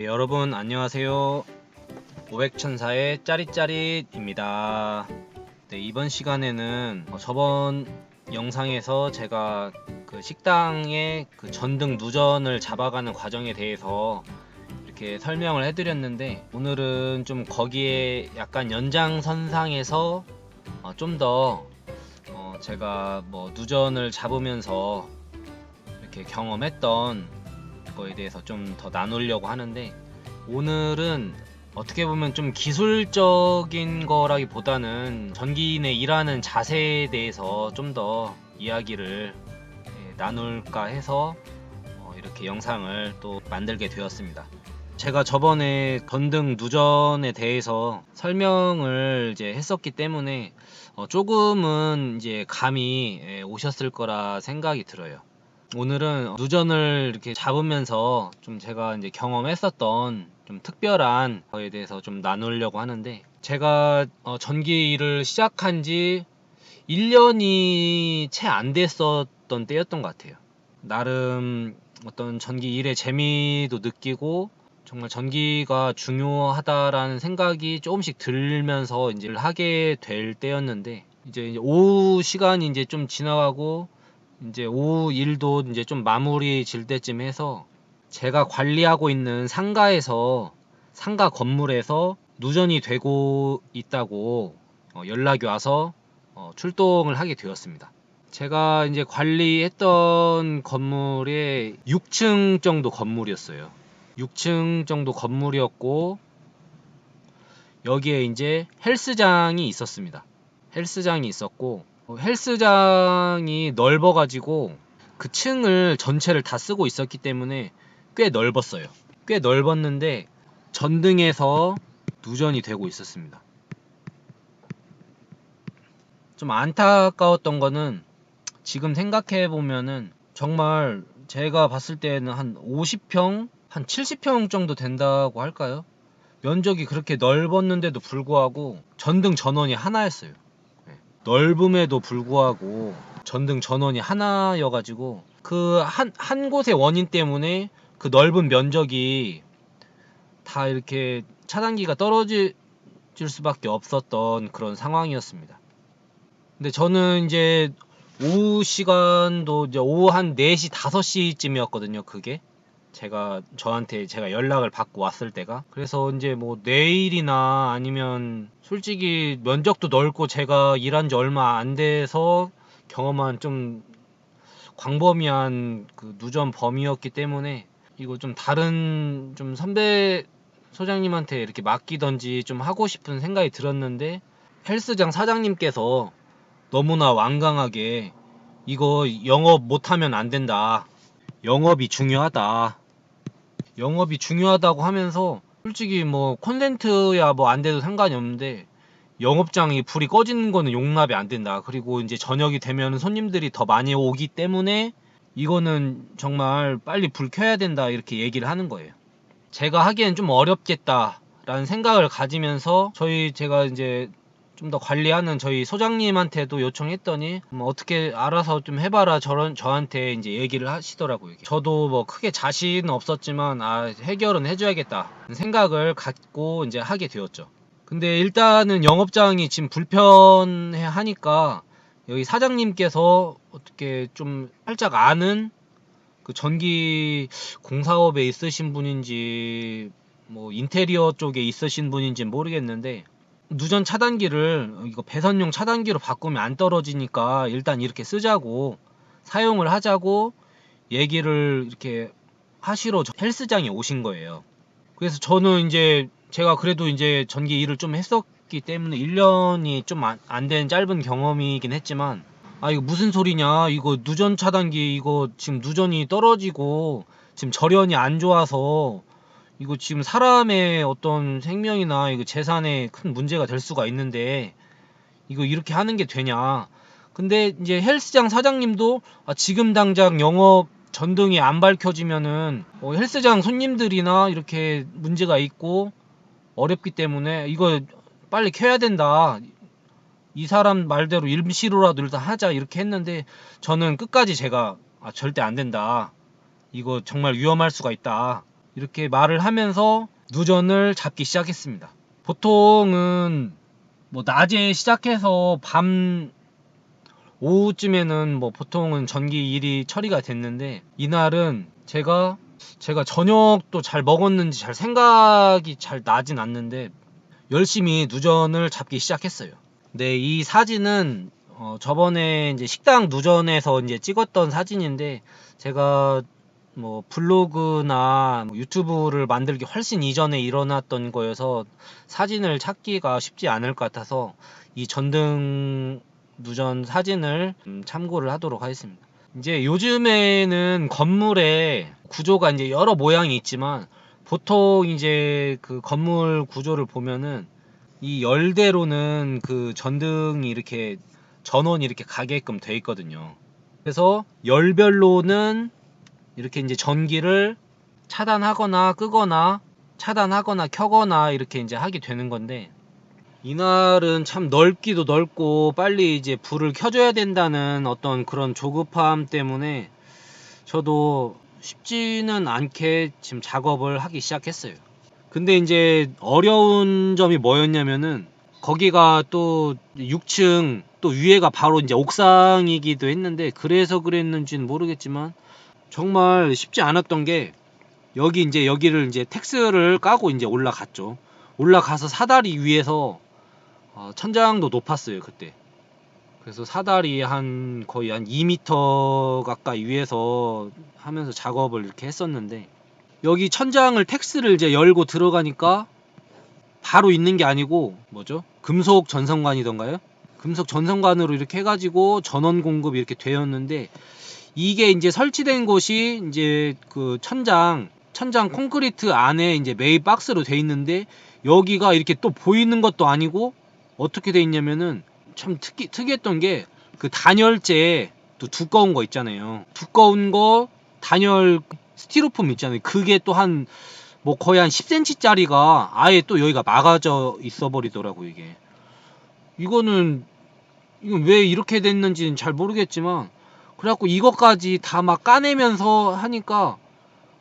네, 여러분 안녕하세요. 오백천사의 짜릿짜릿입니다. 네, 이번 시간에는 저번 영상에서 제가 그 식당의 그 전등 누전을 잡아가는 과정에 대해서 이렇게 설명을 해드렸는데, 오늘은 좀 거기에 약간 연장선상에서 좀 더 제가 뭐 누전을 잡으면서 이렇게 경험했던 거에 대해서 좀 더 나누려고 하는데, 오늘은 어떻게 보면 좀 기술적인 거라기보다는 전기인의 일하는 자세에 대해서 좀 더 이야기를 나눌까 해서 이렇게 영상을 또 만들게 되었습니다. 제가 저번에 건등 누전에 대해서 설명을 이제 했었기 때문에 조금은 이제 감이 오셨을 거라 생각이 들어요. 오늘은 누전을 이렇게 잡으면서 좀 제가 이제 경험했었던 좀 특별한 거에 대해서 좀 나누려고 하는데, 제가 전기 일을 시작한 지 1년이 채 안 됐었던 때였던 것 같아요. 나름 어떤 전기 일의 재미도 느끼고 정말 전기가 중요하다라는 생각이 조금씩 들면서 이제 하게 될 때였는데, 이제 오후 시간이 이제 좀 지나가고 이제 오후 일도 이제 좀 마무리 질 때쯤 해서 제가 관리하고 있는 상가에서, 상가 건물에서 누전이 되고 있다고 연락이 와서 출동을 하게 되었습니다. 제가 이제 관리했던 건물에 6층 정도 건물이었어요. 6층 정도 건물이었고, 여기에 이제 헬스장이 있었습니다. 헬스장이 있었고, 헬스장이 넓어가지고 그 층을 전체를 다 쓰고 있었기 때문에 꽤 넓었어요. 꽤 넓었는데 전등에서 누전이 되고 있었습니다. 좀 안타까웠던 거는, 지금 생각해 보면은 정말 제가 봤을 때는 한 50평, 한 70평 정도 된다고 할까요? 면적이 그렇게 넓었는데도 불구하고 전등 전원이 하나였어요. 넓음에도 불구하고 전등 전원이 하나여가지고 그 한 곳의 원인 때문에 그 넓은 면적이 다 이렇게 차단기가 떨어질 수밖에 없었던 그런 상황이었습니다. 근데 저는 이제 오후 시간도 이제 오후 한 4시 5시쯤이었거든요. 그게 제가 연락을 받고 왔을 때가. 그래서 이제 뭐 내일이나 아니면 솔직히 면적도 넓고 제가 일한 지 얼마 안 돼서 경험한 좀 광범위한 그 누전 범위였기 때문에 이거 좀 다른 좀 선배 소장님한테 이렇게 맡기던지 좀 하고 싶은 생각이 들었는데, 헬스장 사장님께서 너무나 완강하게 이거 영업 못하면 안 된다, 영업이 중요하다, 영업이 중요하다고 하면서, 솔직히 뭐 콘센트야 뭐 안 돼도 상관이 없는데 영업장이 불이 꺼지는 거는 용납이 안 된다. 그리고 이제 저녁이 되면 손님들이 더 많이 오기 때문에 이거는 정말 빨리 불 켜야 된다, 이렇게 얘기를 하는 거예요. 제가 하기엔 좀 어렵겠다라는 생각을 가지면서 제가 이제 좀 더 관리하는 저희 소장님한테도 요청했더니 어떻게 알아서 좀 해봐라, 저한테 이제 얘기를 하시더라고요. 저도 뭐 크게 자신은 없었지만 해결은 해줘야겠다 생각을 갖고 이제 하게 되었죠. 근데 일단은 영업장이 지금 불편해 하니까 여기 사장님께서 어떻게 좀 살짝 아는 그 전기 공사업에 있으신 분인지 뭐 인테리어 쪽에 있으신 분인지 모르겠는데, 누전 차단기를 이거 배선용 차단기로 바꾸면 안 떨어지니까 일단 이렇게 쓰자고, 사용을 하자고 얘기를 이렇게 하시러 헬스장에 오신 거예요. 그래서 저는 이제 제가 그래도 이제 전기 일을 좀 했었기 때문에 1년이 좀 안 된 짧은 경험이긴 했지만, 이거 무슨 소리냐, 이거 누전 차단기 이거 지금 누전이 떨어지고 지금 절연이 안 좋아서 이거 지금 사람의 어떤 생명이나 이거 재산에 큰 문제가 될 수가 있는데 이거 이렇게 하는 게 되냐. 근데 이제 헬스장 사장님도 지금 당장 영업 전등이 안 밝혀지면은 헬스장 손님들이나 이렇게 문제가 있고 어렵기 때문에 이거 빨리 켜야 된다, 이 사람 말대로 임시로라도 일단 하자, 이렇게 했는데, 저는 끝까지 제가 절대 안 된다, 이거 정말 위험할 수가 있다, 이렇게 말을 하면서 누전을 잡기 시작했습니다. 보통은 뭐 낮에 시작해서 밤 오후쯤에는 뭐 보통은 전기 일이 처리가 됐는데, 이날은 제가 저녁도 잘 먹었는지 잘 생각이 잘 나진 않는데 열심히 누전을 잡기 시작했어요. 네, 이 사진은 저번에 이제 식당 누전에서 이제 찍었던 사진인데, 제가 뭐 블로그나 뭐 유튜브를 만들기 훨씬 이전에 일어났던 거여서 사진을 찾기가 쉽지 않을 것 같아서 이 전등 누전 사진을 참고를 하도록 하겠습니다. 이제 요즘에는 건물의 구조가 이제 여러 모양이 있지만, 보통 이제 그 건물 구조를 보면은 이 열대로는 그 전등이 이렇게 전원이 이렇게 가게끔 돼 있거든요. 그래서 열별로는 이렇게 이제 전기를 차단하거나 끄거나, 차단하거나 켜거나 이렇게 이제 하게 되는 건데, 이날은 참 넓기도 넓고 빨리 이제 불을 켜줘야 된다는 어떤 그런 조급함 때문에 저도 쉽지는 않게 지금 작업을 하기 시작했어요. 근데 이제 어려운 점이 뭐였냐면은, 거기가 또 6층 또 위에가 바로 이제 옥상이기도 했는데, 그래서 그랬는지는 모르겠지만 정말 쉽지 않았던 게, 여기를 이제 텍스를 까고 이제 올라갔죠. 올라가서 사다리 위에서 천장도 높았어요 그때. 그래서 사다리 거의 한 2m 가까이 위에서 하면서 작업을 이렇게 했었는데, 여기 천장을 텍스를 이제 열고 들어가니까 바로 있는 게 아니고 뭐죠? 금속 전선관이던가요? 금속 전선관으로 이렇게 해가지고 전원 공급이 이렇게 되었는데, 이게 이제 설치된 곳이 이제 그 천장 콘크리트 안에 이제 매입 박스로 돼 있는데, 여기가 이렇게 또 보이는 것도 아니고 어떻게 돼 있냐면은, 참 특이했던 게, 그 단열재 또 두꺼운 거 있잖아요. 두꺼운 거 단열 스티로폼 있잖아요. 그게 또 뭐 거의 한 10cm 짜리가 아예 또 여기가 막아져 있어 버리더라고. 이건 왜 이렇게 됐는지는 잘 모르겠지만, 그래갖고 이것까지 다 막 까내면서 하니까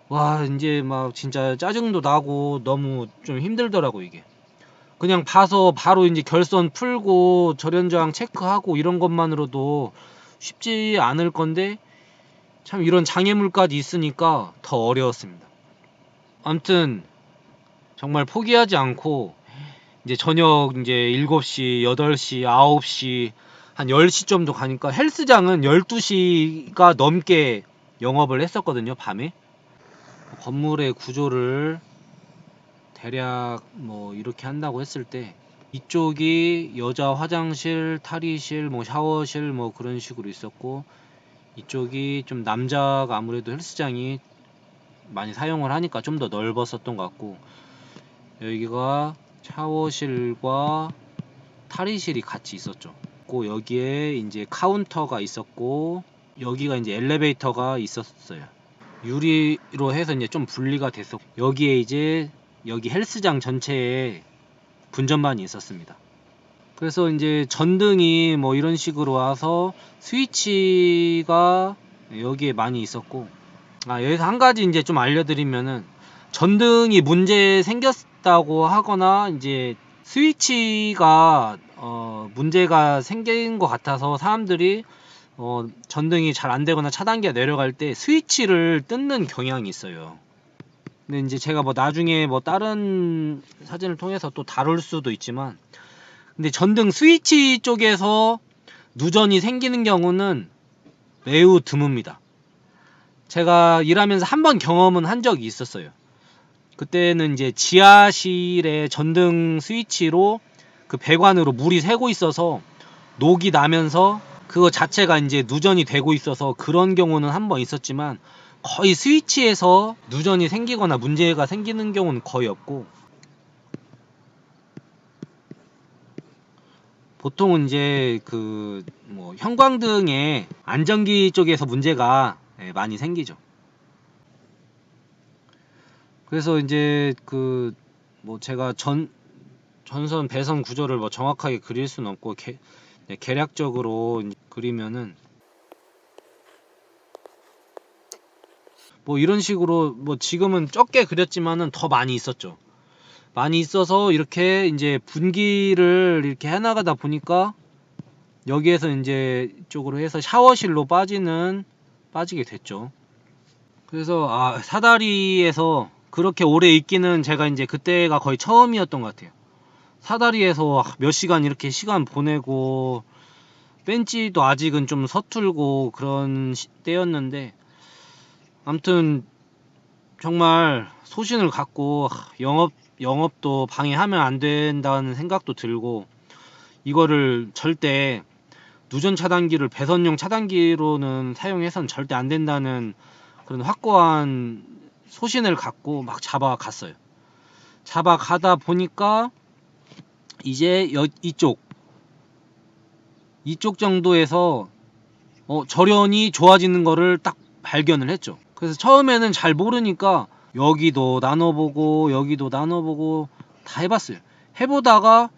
와, 이제 막 진짜 짜증도 나고 너무 좀 힘들더라고. 그냥 봐서 바로 이제 결선 풀고 절연저항 체크하고 이런 것만으로도 쉽지 않을 건데, 참 이런 장애물까지 있으니까 더 어려웠습니다. 아무튼 정말 포기하지 않고 이제 저녁 이제 7시, 8시, 9시, 한 10시 정도 가니까, 헬스장은 12시가 넘게 영업을 했었거든요, 밤에. 건물의 구조를 대략 뭐 이렇게 한다고 했을 때, 이쪽이 여자 화장실, 탈의실, 뭐 샤워실 뭐 그런 식으로 있었고, 이쪽이 좀 남자가 아무래도 헬스장이 많이 사용을 하니까 좀 더 넓었었던 것 같고, 여기가 샤워실과 탈의실이 같이 있었죠. 여기에 이제 카운터가 있었고, 여기가 이제 엘리베이터가 있었어요. 유리로 해서 이제 좀 분리가 됐었고, 여기에 이제 여기 헬스장 전체에 분전반이 있었습니다. 그래서 이제 전등이 뭐 이런 식으로 와서 스위치가 여기에 많이 있었고, 여기서 한 가지 이제 좀 알려드리면은, 전등이 문제 생겼다고 하거나 이제 스위치가 문제가 생긴 것 같아서 사람들이 전등이 잘 안 되거나 차단기가 내려갈 때 스위치를 뜯는 경향이 있어요. 근데 이제 제가 뭐 나중에 뭐 다른 사진을 통해서 또 다룰 수도 있지만, 근데 전등 스위치 쪽에서 누전이 생기는 경우는 매우 드뭅니다. 제가 일하면서 한 번 경험은 한 적이 있었어요. 그때는 이제 지하실에 전등 스위치로 그 배관으로 물이 새고 있어서 녹이 나면서 그거 자체가 이제 누전이 되고 있어서, 그런 경우는 한 번 있었지만 거의 스위치에서 누전이 생기거나 문제가 생기는 경우는 거의 없고, 보통은 이제 그 뭐 형광등의 안전기 쪽에서 문제가 많이 생기죠. 그래서 이제 그 뭐 제가 전선 배선 구조를 뭐 정확하게 그릴 수는 없고, 계략적으로 그리면은, 뭐 이런 식으로 뭐 지금은 적게 그렸지만은 더 많이 있었죠. 많이 있어서 이렇게 이제 분기를 이렇게 해나가다 보니까 여기에서 이제 이쪽으로 해서 샤워실로 빠지게 됐죠. 그래서 사다리에서 그렇게 오래 있기는 제가 이제 그때가 거의 처음이었던 것 같아요. 사다리에서 몇 시간 이렇게 시간 보내고 벤치도 아직은 좀 서툴고 그런 때였는데, 아무튼 정말 소신을 갖고 영업도 방해하면 안 된다는 생각도 들고, 이거를 절대 누전 차단기를 배선용 차단기로는 사용해서는 절대 안 된다는 그런 확고한 소신을 갖고 막 잡아갔어요. 잡아가다 보니까 이제 이쪽 정도에서 절연이 좋아지는 거를 딱 발견을 했죠. 그래서 처음에는 잘 모르니까 여기도 나눠보고 여기도 나눠보고 다 해봤어요. 해보다가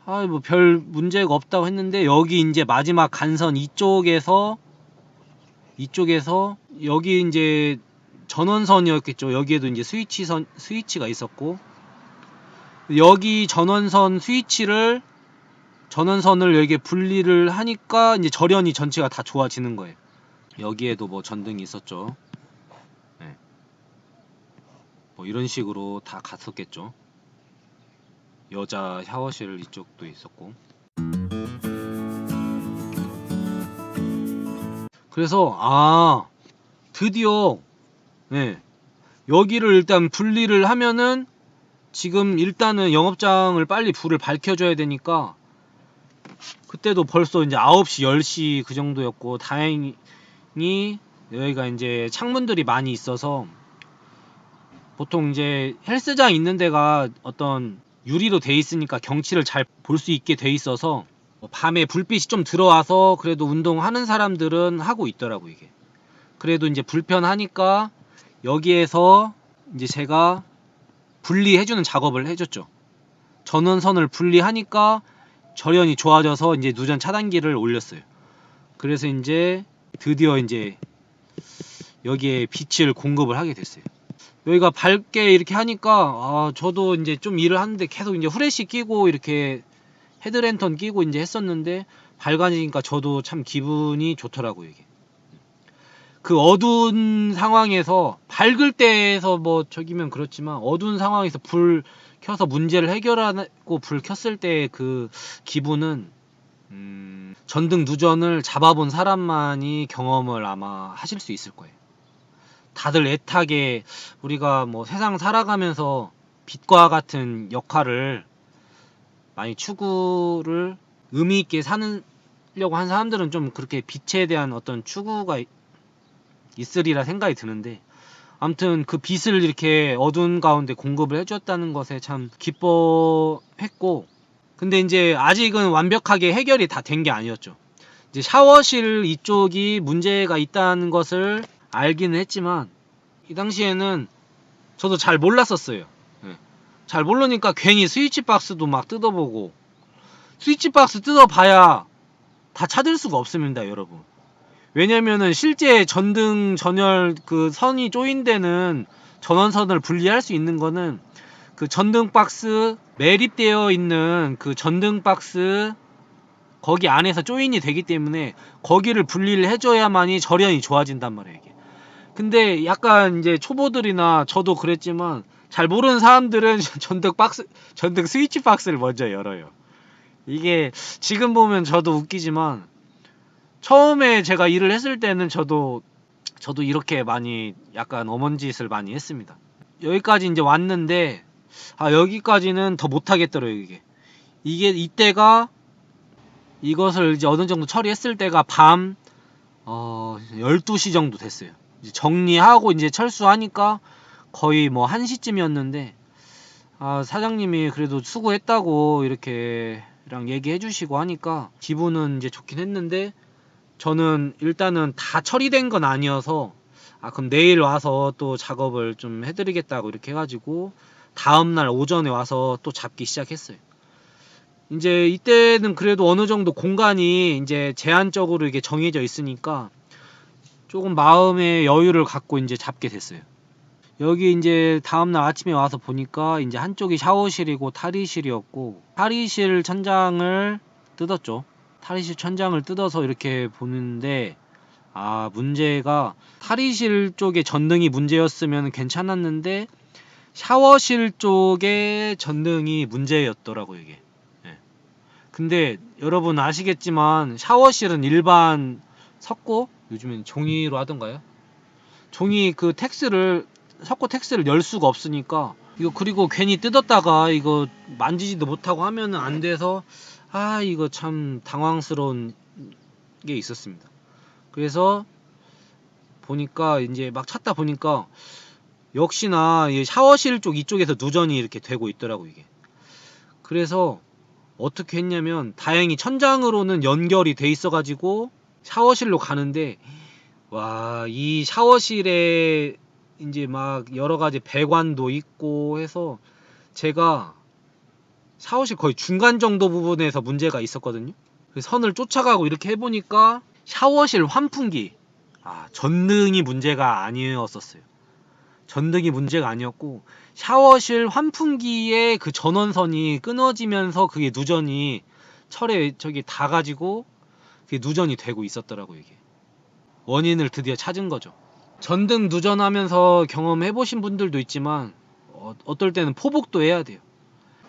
뭐 별 문제가 없다고 했는데, 여기 이제 마지막 간선 이쪽에서 여기 이제 전원선이었겠죠. 여기에도 이제 스위치가 있었고, 여기 전원선을 여기에 분리를 하니까 이제 절연이 전체가 다 좋아지는 거예요. 여기에도 뭐 전등이 있었죠. 네. 뭐 이런 식으로 다 갔었겠죠. 여자 샤워실 이쪽도 있었고. 그래서 드디어 여기를 일단 분리를 하면은, 지금 일단은 영업장을 빨리 불을 밝혀줘야 되니까, 그때도 벌써 이제 9시 10시 그 정도였고, 다행히 여기가 이제 창문들이 많이 있어서, 보통 이제 헬스장 있는 데가 어떤 유리로 돼 있으니까 경치를 잘 볼 수 있게 돼 있어서, 밤에 불빛이 좀 들어와서 그래도 운동하는 사람들은 하고 있더라고. 이게 그래도 이제 불편하니까 여기에서 이제 제가 분리해주는 작업을 해줬죠. 전원선을 분리하니까 절연이 좋아져서 이제 누전 차단기를 올렸어요. 그래서 이제 드디어 이제 여기에 빛을 공급을 하게 됐어요. 여기가 밝게 이렇게 하니까 저도 이제 좀 일을 하는데 계속 이제 후레쉬 끼고 이렇게 헤드랜턴 끼고 이제 했었는데, 밝아지니까 저도 참 기분이 좋더라고요. 이게 그 어두운 상황에서, 밝을 때에서 뭐 저기면 그렇지만 어두운 상황에서 불 켜서 문제를 해결하고 불 켰을 때 그 기분은 전등 누전을 잡아본 사람만이 경험을 아마 하실 수 있을 거예요. 다들 애타게 우리가 뭐 세상 살아가면서 빛과 같은 역할을 많이 추구를 의미 있게 사려고 한 사람들은 좀 그렇게 빛에 대한 어떤 추구가 있으리라 생각이 드는데, 아무튼 그 빛을 이렇게 어두운 가운데 공급을 해줬다는 것에 참 기뻐했고, 근데 이제 아직은 완벽하게 해결이 다 된 게 아니었죠. 이제 샤워실 이쪽이 문제가 있다는 것을 알기는 했지만, 이 당시에는 저도 잘 몰랐었어요. 잘 모르니까 괜히 스위치박스도 막 뜯어보고, 스위치박스 뜯어봐야 다 찾을 수가 없습니다, 여러분. 왜냐면은 실제 전등 전열 그 선이 조인 데는, 전원선을 분리할 수 있는 거는 그 전등 박스 매립되어 있는 그 전등 박스 거기 안에서 조인이 되기 때문에 거기를 분리를 해줘야만이 절연이 좋아진단 말이에요. 이게. 근데 약간 이제 초보들이나 저도 그랬지만, 잘 모르는 사람들은 전등 스위치 박스를 먼저 열어요. 이게 지금 보면 저도 웃기지만, 처음에 제가 일을 했을 때는 저도 이렇게 많이 약간 어먼짓을 많이 했습니다. 여기까지 이제 왔는데, 여기까지는 더 못하겠더라고요. 이게 이때가, 이것을 이제 어느 정도 처리했을 때가 밤 12시 정도 됐어요. 이제 정리하고 이제 철수하니까 거의 뭐 1시쯤이었는데, 사장님이 그래도 수고했다고 이렇게랑 얘기해 주시고 하니까 기분은 이제 좋긴 했는데, 저는 일단은 다 처리된 건 아니어서, 그럼 내일 와서 또 작업을 좀 해드리겠다고 이렇게 해가지고 다음날 오전에 와서 또 잡기 시작했어요. 이제 이때는 그래도 어느 정도 공간이 이제 제한적으로 이게 정해져 있으니까 조금 마음의 여유를 갖고 이제 잡게 됐어요. 여기 이제 다음날 아침에 와서 보니까 이제 한쪽이 샤워실이고 탈의실이었고, 탈의실 천장을 뜯었죠. 탈의실 천장을 뜯어서 이렇게 보는데, 문제가 탈의실 쪽에 전등이 문제였으면 괜찮았는데 샤워실 쪽에 전등이 문제였더라고요, 이게. 예. 근데 여러분 아시겠지만 샤워실은 일반 석고, 요즘엔 종이로 하던가요? 종이 그 석고 텍스를 열 수가 없으니까, 이거 그리고 괜히 뜯었다가 이거 만지지도 못하고 하면은 안 돼서, 이거 참 당황스러운 게 있었습니다. 그래서 보니까 이제 막 찾다 보니까 역시나 이 샤워실 쪽 이쪽에서 누전이 이렇게 되고 있더라고, 이게. 그래서 어떻게 했냐면 다행히 천장으로는 연결이 돼 있어가지고 샤워실로 가는데, 이 샤워실에 이제 막 여러 가지 배관도 있고 해서 제가 샤워실 거의 중간 정도 부분에서 문제가 있었거든요. 그래서 선을 쫓아가고 이렇게 해보니까 샤워실 환풍기, 전등이 문제가 아니었었어요. 전등이 문제가 아니었고 샤워실 환풍기의 그 전원선이 끊어지면서 그게 누전이 철에 저기 닿아가지고 그게 누전이 되고 있었더라고요. 이게 원인을 드디어 찾은 거죠. 전등 누전하면서 경험해보신 분들도 있지만 어떨 때는 포복도 해야 돼요.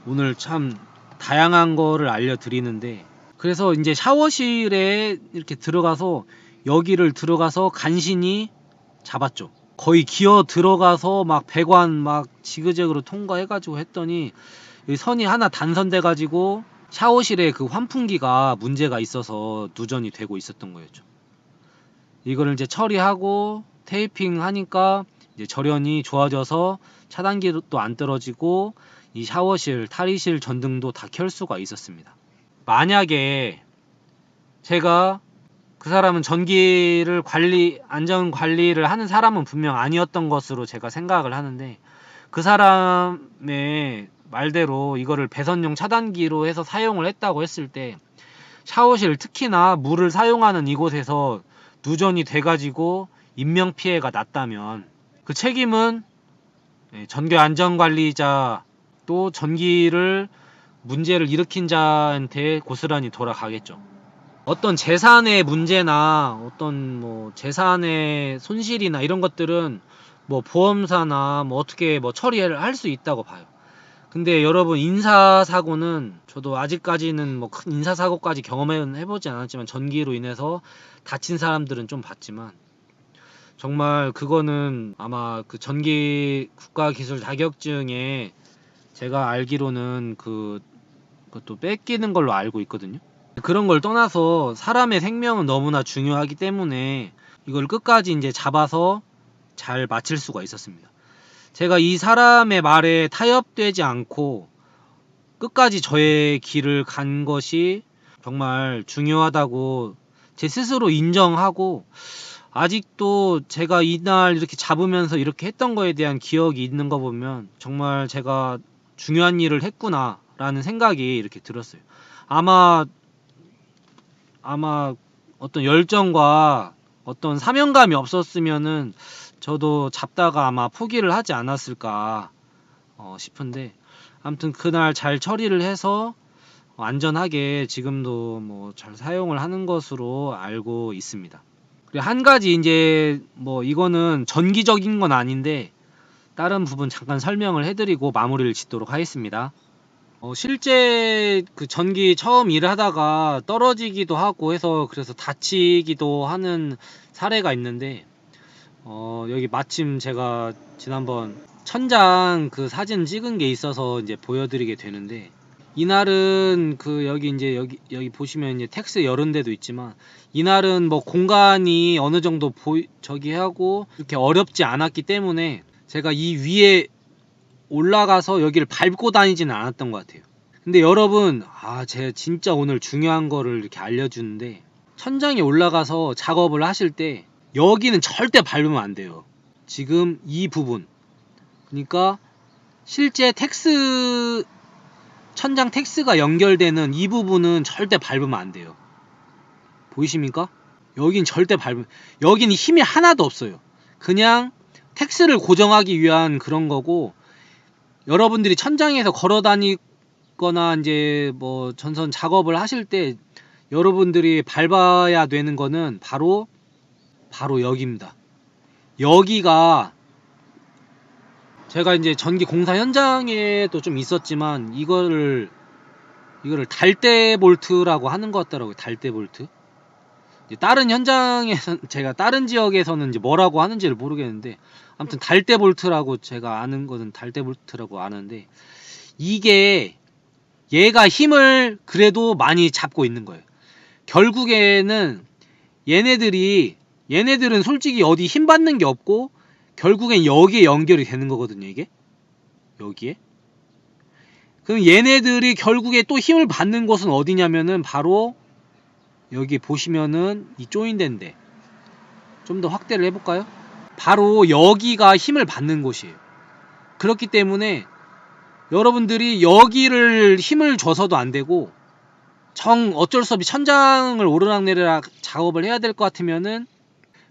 오늘 참 다양한 거를 알려드리는데, 그래서 이제 샤워실에 이렇게 들어가서 여기를 들어가서 간신히 잡았죠. 거의 기어 들어가서 막 배관 막 지그재그로 통과해가지고 했더니 여기 선이 하나 단선돼가지고 샤워실에 그 환풍기가 문제가 있어서 누전이 되고 있었던 거였죠. 이거를 이제 처리하고 테이핑 하니까 이제 절연이 좋아져서 차단기도 안 떨어지고 이 샤워실, 탈의실 전등도 다 켤 수가 있었습니다. 만약에 제가 그 사람은 전기를 안전 관리를 하는 사람은 분명 아니었던 것으로 제가 생각을 하는데, 그 사람의 말대로 이거를 배선용 차단기로 해서 사용을 했다고 했을 때 샤워실, 특히나 물을 사용하는 이곳에서 누전이 돼가지고 인명피해가 났다면 그 책임은 전기 안전관리자, 또 전기를 문제를 일으킨 자한테 고스란히 돌아가겠죠. 어떤 재산의 문제나 어떤 뭐 재산의 손실이나 이런 것들은 뭐 보험사나 뭐 어떻게 뭐 처리를 할 수 있다고 봐요. 근데 여러분, 인사사고는 저도 아직까지는 뭐 큰 인사사고까지 경험해보지 않았지만 전기로 인해서 다친 사람들은 좀 봤지만, 정말 그거는 아마 그 전기 국가기술 자격증에 제가 알기로는 그것도 뺏기는 걸로 알고 있거든요. 그런 걸 떠나서 사람의 생명은 너무나 중요하기 때문에 이걸 끝까지 이제 잡아서 잘 마칠 수가 있었습니다. 제가 이 사람의 말에 타협되지 않고 끝까지 저의 길을 간 것이 정말 중요하다고 제 스스로 인정하고, 아직도 제가 이날 이렇게 잡으면서 이렇게 했던 거에 대한 기억이 있는 거 보면 정말 제가 중요한 일을 했구나 라는 생각이 이렇게 들었어요. 아마 어떤 열정과 어떤 사명감이 없었으면은 저도 잡다가 아마 포기를 하지 않았을까 싶은데, 아무튼 그날 잘 처리를 해서 안전하게 지금도 뭐 잘 사용을 하는 것으로 알고 있습니다. 그리고 한 가지, 이제 뭐 이거는 전기적인 건 아닌데 다른 부분 잠깐 설명을 해드리고 마무리를 짓도록 하겠습니다. 실제 그 전기 처음 일을 하다가 떨어지기도 하고 해서 그래서 다치기도 하는 사례가 있는데, 여기 마침 제가 지난번 천장 그 사진 찍은 게 있어서 이제 보여드리게 되는데, 이날은 여기 보시면 이제 텍스 여러 데도 있지만, 이날은 뭐 공간이 어느 정도 저기 하고 이렇게 어렵지 않았기 때문에 제가 이 위에 올라가서 여기를 밟고 다니지는 않았던 것 같아요. 근데 여러분, 제가 진짜 오늘 중요한 거를 이렇게 알려주는데, 천장에 올라가서 작업을 하실 때 여기는 절대 밟으면 안 돼요. 지금 이 부분, 그러니까 실제 천장 텍스가 연결되는 이 부분은 절대 밟으면 안 돼요. 보이십니까? 여긴 절대 밟으면, 여긴 힘이 하나도 없어요. 그냥 텍스를 고정하기 위한 그런 거고, 여러분들이 천장에서 걸어 다니거나 이제 뭐 전선 작업을 하실 때 여러분들이 밟아야 되는 거는 바로 여기입니다. 여기가 제가 이제 전기 공사 현장에도 좀 있었지만 이거를 달대 볼트라고 하는 것 같더라고요. 달대 볼트. 다른 현장에서, 제가 다른 지역에서는 이제 뭐라고 하는지를 모르겠는데, 아무튼 달대 볼트라고, 제가 아는 거는 달대 볼트라고 아는데, 이게 얘가 힘을 그래도 많이 잡고 있는 거예요. 결국에는 얘네들은 솔직히 어디 힘 받는 게 없고 결국엔 여기에 연결이 되는 거거든요. 이게 여기에. 그럼 얘네들이 결국에 또 힘을 받는 곳은 어디냐면은 바로 여기 보시면은 이 조인대인데, 좀 더 확대를 해볼까요? 바로 여기가 힘을 받는 곳이에요. 그렇기 때문에 여러분들이 여기를 힘을 줘서도 안 되고, 어쩔 수 없이 천장을 오르락내리락 작업을 해야 될 것 같으면은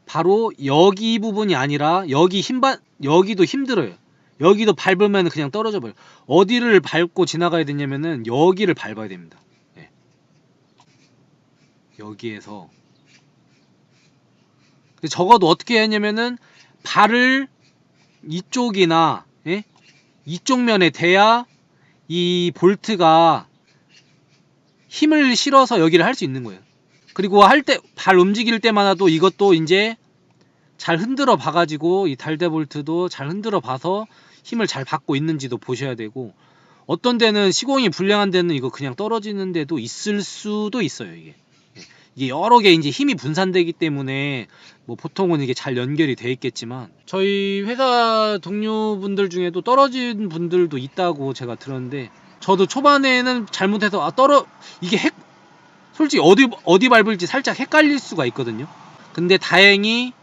바로 여기 부분이 아니라 여기도 힘들어요. 여기도 밟으면 그냥 떨어져 버려요. 어디를 밟고 지나가야 되냐면은 여기를 밟아야 됩니다. 예. 여기에서 적어도 어떻게 했냐면은 발을 이쪽이나, 예? 이쪽 면에 대야 이 볼트가 힘을 실어서 여기를 할 수 있는 거예요. 그리고 발 움직일 때마다도 이것도 이제 잘 흔들어 봐가지고, 이 달대 볼트도 잘 흔들어 봐서 힘을 잘 받고 있는지도 보셔야 되고, 어떤 데는 시공이 불량한 데는 이거 그냥 떨어지는 데도 있을 수도 있어요. 이게 여러 개 이제 힘이 분산되기 때문에 뭐 보통은 이게 잘 연결이 돼 있겠지만, 저희 회사 동료분들 중에도 떨어진 분들도 있다고 제가 들었는데, 저도 초반에는 잘못해서 이게 솔직히 어디 밟을지 살짝 헷갈릴 수가 있거든요. 근데 다행히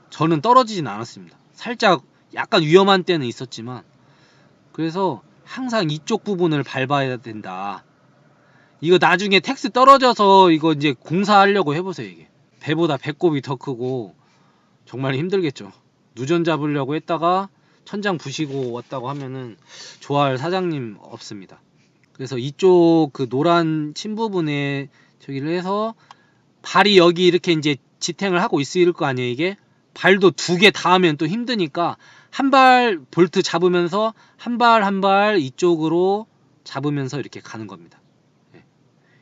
저는 떨어지진 않았습니다. 살짝 약간 위험한 때는 있었지만, 그래서 항상 이쪽 부분을 밟아야 된다. 이거 나중에 텍스 떨어져서 이거 이제 공사하려고 해보세요. 이게 배보다 배꼽이 더 크고 정말 힘들겠죠. 누전 잡으려고 했다가 천장 부시고 왔다고 하면은 좋아할 사장님 없습니다. 그래서 이쪽 그 노란 침 부분에 저기를 해서 발이 여기 이렇게 이제 지탱을 하고 있을 거 아니에요. 이게 발도 두 개 닿으면 또 힘드니까 한 발 볼트 잡으면서 한 발 이쪽으로 잡으면서 이렇게 가는 겁니다.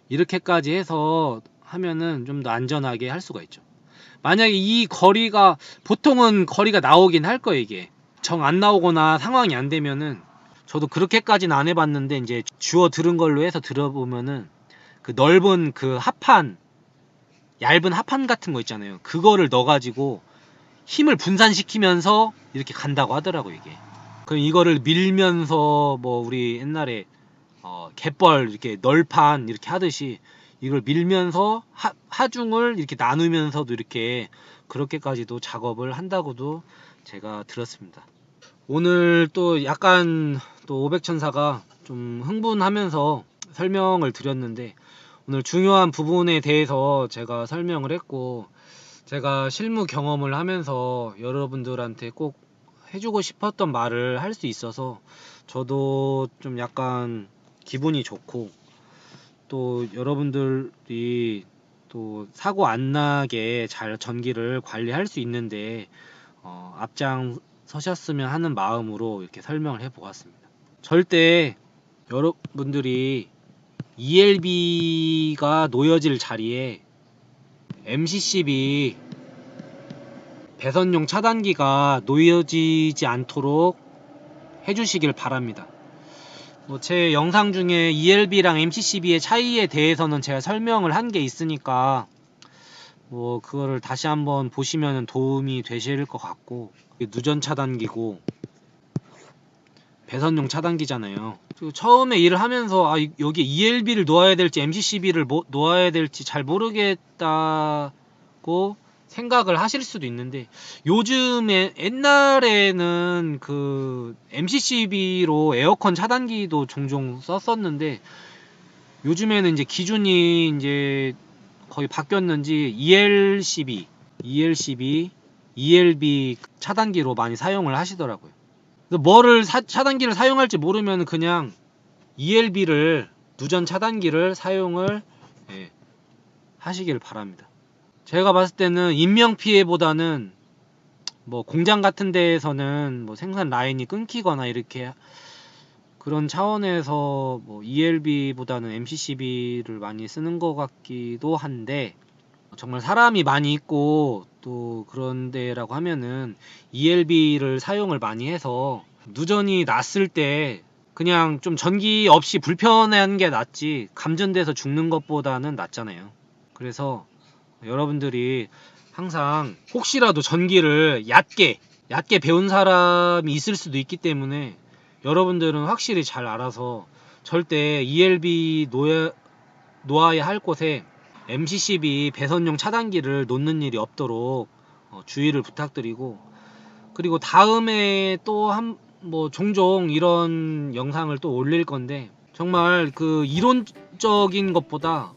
이렇게까지 해서 하면은 좀 더 안전하게 할 수가 있죠. 만약에 이 거리가, 보통은 거리가 나오긴 할 거예요. 이게 정 안 나오거나 상황이 안 되면은, 저도 그렇게까지는 안 해봤는데 이제 주워 들은 걸로 해서 들어보면은 그 넓은 그 얇은 합판 같은 거 있잖아요. 그거를 넣어가지고 힘을 분산시키면서 이렇게 간다고 하더라고. 이게 그럼 이거를 밀면서, 뭐 우리 옛날에 갯벌 이렇게 널판 이렇게 하듯이 이걸 밀면서 하중을 이렇게 나누면서도 이렇게 그렇게까지도 작업을 한다고도 제가 들었습니다. 오늘 또 약간 또 500천사가 좀 흥분하면서 설명을 드렸는데, 오늘 중요한 부분에 대해서 제가 설명을 했고, 제가 실무 경험을 하면서 여러분들한테 꼭 해주고 싶었던 말을 할 수 있어서 저도 좀 약간 기분이 좋고, 또 여러분들이 또 사고 안 나게 잘 전기를 관리할 수 있는데 앞장 서셨으면 하는 마음으로 이렇게 설명을 해 보았습니다. 절대 여러분들이 ELB가 놓여질 자리에 MCCB 배선용 차단기가 놓여지지 않도록 해주시길 바랍니다. 제 영상 중에 ELB랑 MCCB의 차이에 대해서는 제가 설명을 한 게 있으니까 그거를 다시 한번 보시면 도움이 되실 것 같고, 누전 차단기고 배선용 차단기잖아요. 그리고 처음에 일을 하면서 여기 ELB를 놓아야 될지 MCCB를 놓아야 될지 잘 모르겠다고 생각을 하실 수도 있는데, 요즘에, 옛날에는 그 MCCB로 에어컨 차단기도 종종 썼었는데, 요즘에는 이제 기준이 이제 거의 바뀌었는지 EL12, ELB 차단기로 많이 사용을 하시더라고요. 뭐를 차단기를 사용할지 모르면 그냥 ELB를 누전 차단기를 사용을 하시길 바랍니다. 제가 봤을 때는 인명피해보다는 뭐 공장 같은 데에서는 뭐 생산 라인이 끊기거나 이렇게 그런 차원에서 뭐 ELB보다는 MCCB를 많이 쓰는 것 같기도 한데, 정말 사람이 많이 있고 또 그런 데라고 하면은 ELB를 사용을 많이 해서 누전이 났을 때 그냥 좀 전기 없이 불편한 게 낫지 감전돼서 죽는 것보다는 낫잖아요. 그래서 여러분들이 항상 혹시라도 전기를 얕게 배운 사람이 있을 수도 있기 때문에 여러분들은 확실히 잘 알아서 절대 ELB 놓아야 할 곳에 MCCB 배선용 차단기를 놓는 일이 없도록 주의를 부탁드리고, 그리고 다음에 또 뭐 종종 이런 영상을 또 올릴 건데, 정말 그 이론적인 것보다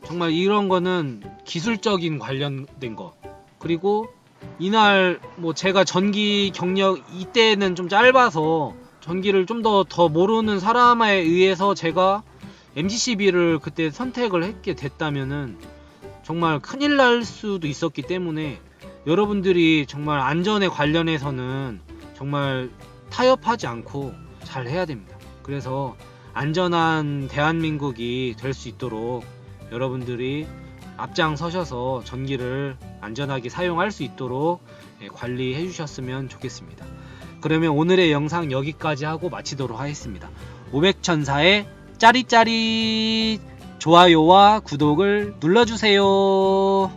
정말 이런 거는 기술적인 관련된 거, 그리고 이날 뭐 제가 전기 경력 이때는 좀 짧아서 전기를 좀 더 모르는 사람에 의해서 제가 MCCB를 그때 선택을 했게 됐다면은 정말 큰일 날 수도 있었기 때문에 여러분들이 정말 안전에 관련해서는 정말 타협하지 않고 잘 해야 됩니다. 그래서 안전한 대한민국이 될 수 있도록 여러분들이 앞장서셔서 전기를 안전하게 사용할 수 있도록 관리해 주셨으면 좋겠습니다. 그러면 오늘의 영상 여기까지 하고 마치도록 하겠습니다. 오백천사의 짜릿짜릿 좋아요와 구독을 눌러주세요.